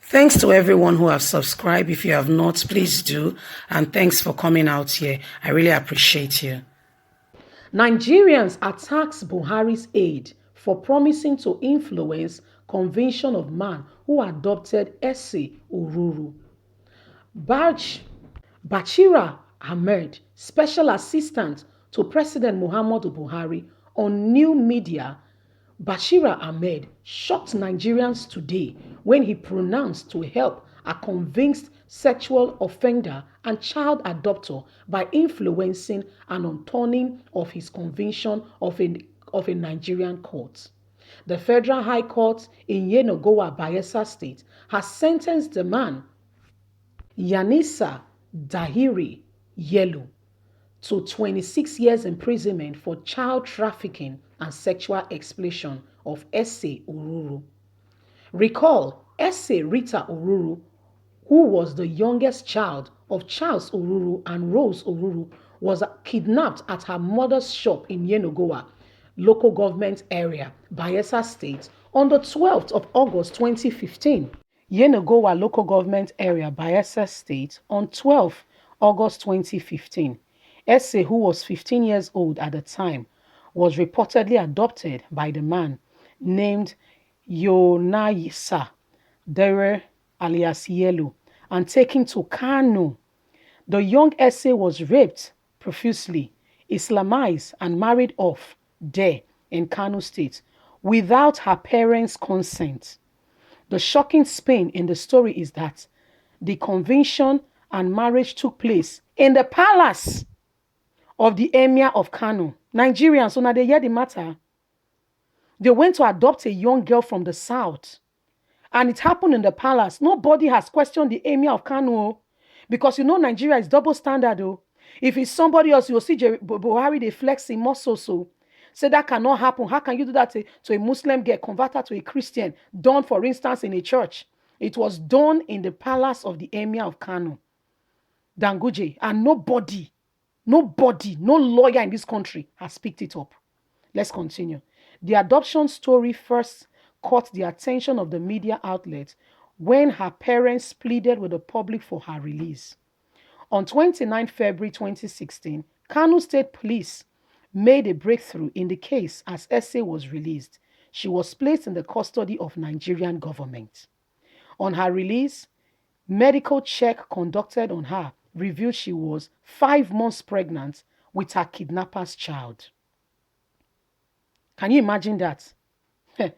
Thanks to everyone who have subscribed. If you have not, please do. And thanks for coming out here. I really appreciate you. Nigerians attacks Buhari's aide for promising to influence conviction of man who adopted Ese Ururu. Bach Bachira Ahmed, special assistant to President Muhammadu Buhari on new media, Bashira Ahmed shocked Nigerians today when he pronounced to help a convinced sexual offender and child adopter by influencing an unturning of his conviction of a Nigerian court. The Federal High Court in Yenagoa, Bayelsa State, has sentenced the man Yanisa Dahiri Yelu to 26 years imprisonment for child trafficking and sexual exploitation of Ese Ururu. Recall, Ese Rita Ururu, who was the youngest child of Charles Ururu and Rose Ururu, was kidnapped at her mother's shop in Yenagoa, local government area, Bayelsa State, on the 12th of August 2015. Yenagoa local government area, Bayelsa State, on 12 August 2015. Ese, who was 15 years old at the time, was reportedly adopted by the man named Yonayisa Dere alias Yellow and taken to Kano. The young Ese was raped profusely, Islamized, and married off there in Kano State without her parents' consent. The shocking spin in the story is that the convention and marriage took place in the palace of the Emir of Kano. Nigerians, so now they hear the matter. They went to adopt a young girl from the south. And it happened in the palace. Nobody has questioned the Emir of Kano. Because you know Nigeria is double standard. Though. If it's somebody else, you'll see Buhari, they flex in muscle. So say that cannot happen. How can you do that to a Muslim girl converted to a Christian? Done, for instance, in a church. It was done in the palace of the Emir of Kano, Danguje. And nobody, no lawyer in this country has picked it up. Let's continue. The adoption story first caught the attention of the media outlet when her parents pleaded with the public for her release. On 29 February 2016, Kano State Police made a breakthrough in the case as Ese was released. She was placed in the custody of Nigerian government. On her release, medical check conducted on her revealed she was 5 months pregnant with her kidnapper's child. Can you imagine that? The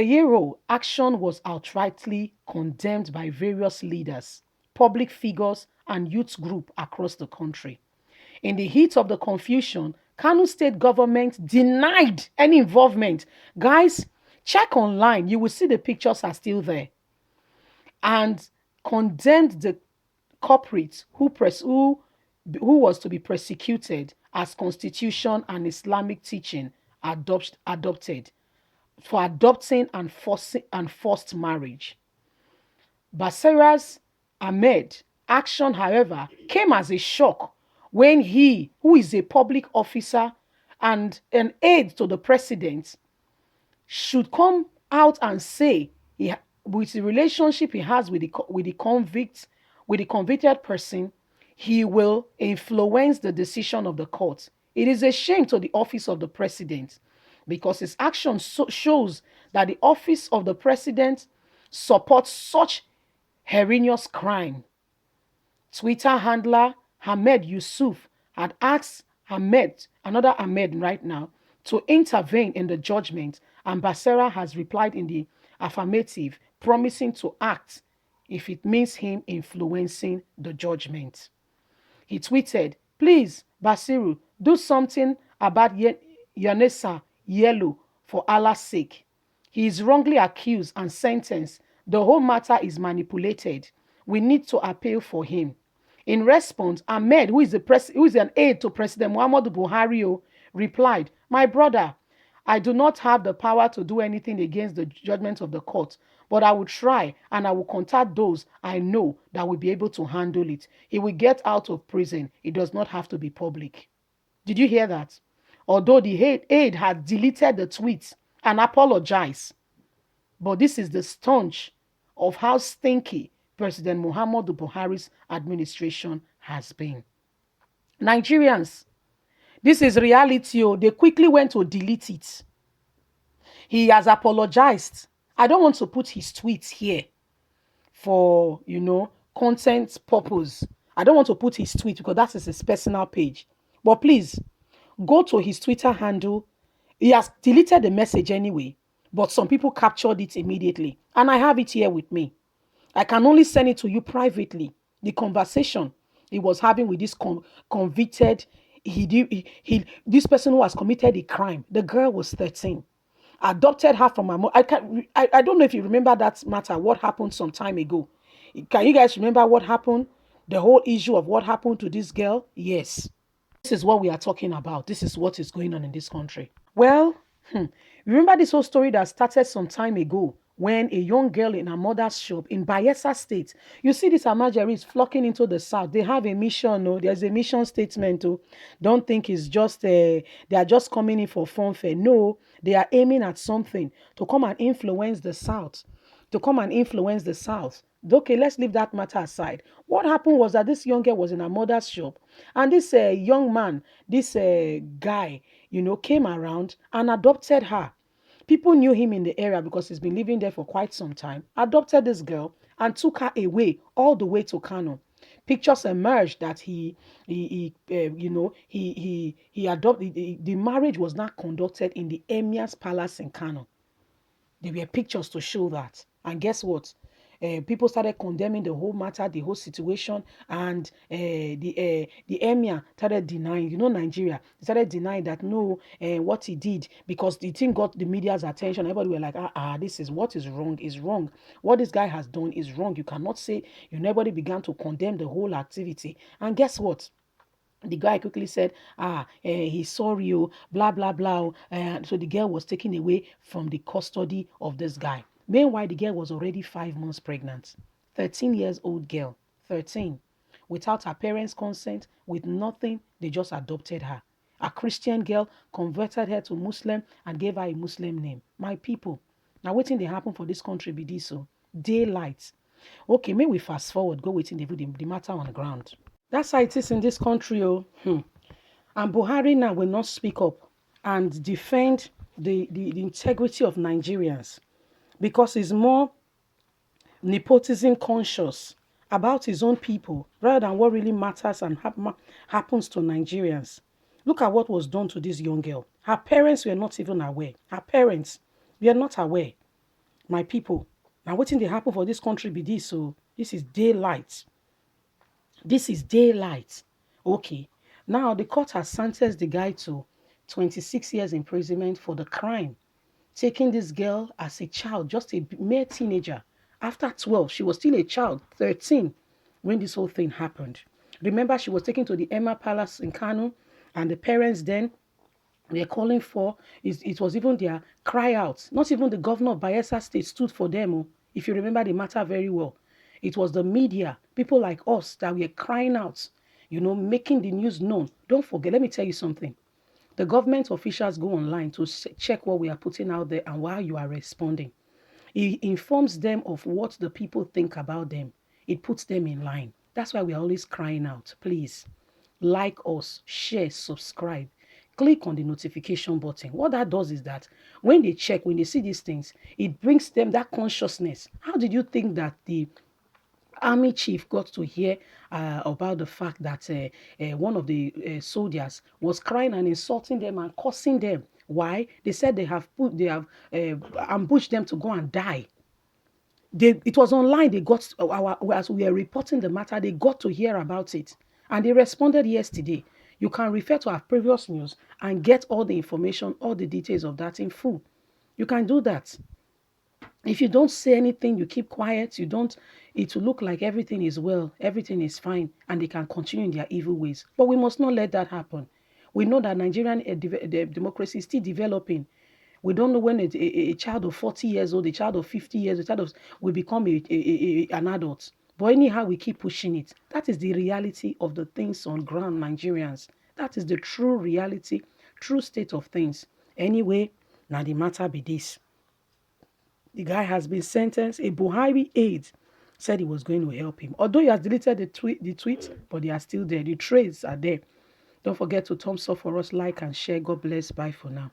hero action was outrightly condemned by various leaders, public figures, and youth groups across the country. In the heat of the confusion, Kano state government denied any involvement. Guys, check online. You will see the pictures are still there. And condemned the culprit who was to be prosecuted as constitution and Islamic teaching adopted for adopting and forced marriage. Basira's Ahmed action, however, came as a shock when he, who is a public officer and an aide to the president, should come out and say with the relationship he has with the convicted person, he will influence the decision of the court. It is a shame to the office of the president because his action shows that the office of the president supports such heinous crime. Twitter handler Ahmed Yusuf had asked Ahmed, another Ahmed right now, to intervene in the judgment, and Basera has replied in the affirmative, promising to act if it means him influencing the judgment. He tweeted, "Please, Basiru, do something about Yanesa Yellow for Allah's sake. He is wrongly accused and sentenced. The whole matter is manipulated. We need to appeal for him." In response, Ahmed, who is an aide to President Muhammadu Buhari, replied, "My brother, I do not have the power to do anything against the judgment of the court, but I will try and I will contact those I know that will be able to handle it. He will get out of prison. It does not have to be public." Did you hear that? Although the aide had deleted the tweet and apologized. But this is the staunch of how stinky President Muhammadu Buhari's administration has been. Nigerians, this is reality. Oh. They quickly went to delete it. He has apologized. I don't want to put his tweets here for, content purpose. I don't want to put his tweet because that is his personal page. But please, go to his Twitter handle. He has deleted the message anyway, but some people captured it immediately. And I have it here with me. I can only send it to you privately. The conversation he was having with this convicted, this person who has committed a crime. The girl was 13. Adopted her from her mom. I don't know if you remember that matter, what happened some time ago. Can you guys remember what happened? The whole issue of what happened to this girl? Yes. This is what we are talking about. This is what is going on in this country. Well, remember this whole story that started some time ago when a young girl in her mother's shop in Bayelsa State, you see these Amajeris flocking into the south. They have a mission. No, there's a mission statement. Oh, don't think it's just they are just coming in for fun fair. No, they are aiming at something to come and influence the south. To come and influence the south. Okay, let's leave that matter aside. What happened was that this young girl was in her mother's shop, and this young man, this guy, came around and adopted her. People knew him in the area because he's been living there for quite some time. Adopted this girl and took her away, all the way to Kano. Pictures emerged that he adopted. The marriage was not conducted in the Emir's palace in Kano. There were pictures to show that. And guess what? People started condemning the whole matter, the whole situation, and the emir started denying. Nigeria, they started denying that no, what he did, because the thing got the media's attention. Everybody were like, this is what is wrong. Is wrong. What this guy has done is wrong. You cannot say. Nobody began to condemn the whole activity. And guess what? The guy quickly said, he's sorry, oh, blah, blah, blah. So the girl was taken away from the custody of this guy. Meanwhile, the girl was already 5 months pregnant. 13 years old girl. 13. Without her parents' consent, with nothing, they just adopted her. A Christian girl converted her to Muslim and gave her a Muslim name. My people. Now, waiting they happen for this country be this so. Daylight. Okay, may we fast forward, go waiting the matter on the ground. That's how it is in this country. Oh. And Buhari now will not speak up and defend the integrity of Nigerians because he's more nepotism conscious about his own people rather than what really matters and happens to Nigerians. Look at what was done to this young girl. Her parents were not even aware. Her parents were not aware. My people. Now, what thing they happen for this country be this? So this is daylight. This is daylight. Okay. Now, the court has sentenced the guy to 26 years imprisonment for the crime. Taking this girl as a child, just a mere teenager. After 12, she was still a child, 13, when this whole thing happened. Remember, she was taken to the Emma Palace in Kano, and the parents then, they're calling for, it was even their cry out. Not even the governor of Bayelsa State stood for them. Oh, if you remember the matter very well. It was the media, people like us, that were crying out, making the news known. Don't forget, let me tell you something. The government officials go online to check what we are putting out there and why you are responding. It informs them of what the people think about them. It puts them in line. That's why we are always crying out. Please, like us, share, subscribe. Click on the notification button. What that does is that when they check, when they see these things, it brings them that consciousness. How did you think that the army chief got to hear about the fact that one of the soldiers was crying and insulting them and cursing them? Why? They said they have ambushed them to go and die. It was online. They got as we are reporting the matter, they got to hear about it, and they responded yesterday. You can refer to our previous news and get all the information, all the details of that in full. You can do that. If you don't say anything, you keep quiet, it will look like everything is well, everything is fine, and they can continue in their evil ways. But we must not let that happen. We know that Nigerian democracy is still developing. We don't know when a child of 40 years old, a child of 50 years, will become an adult. But anyhow, we keep pushing it. That is the reality of the things on ground, Nigerians. That is the true reality, true state of things. Anyway, now the matter be this. The guy has been sentenced. A Buhari aide said he was going to help him. Although he has deleted the tweet, but they are still there. The traces are there. Don't forget to thumbs up for us, like and share. God bless. Bye for now.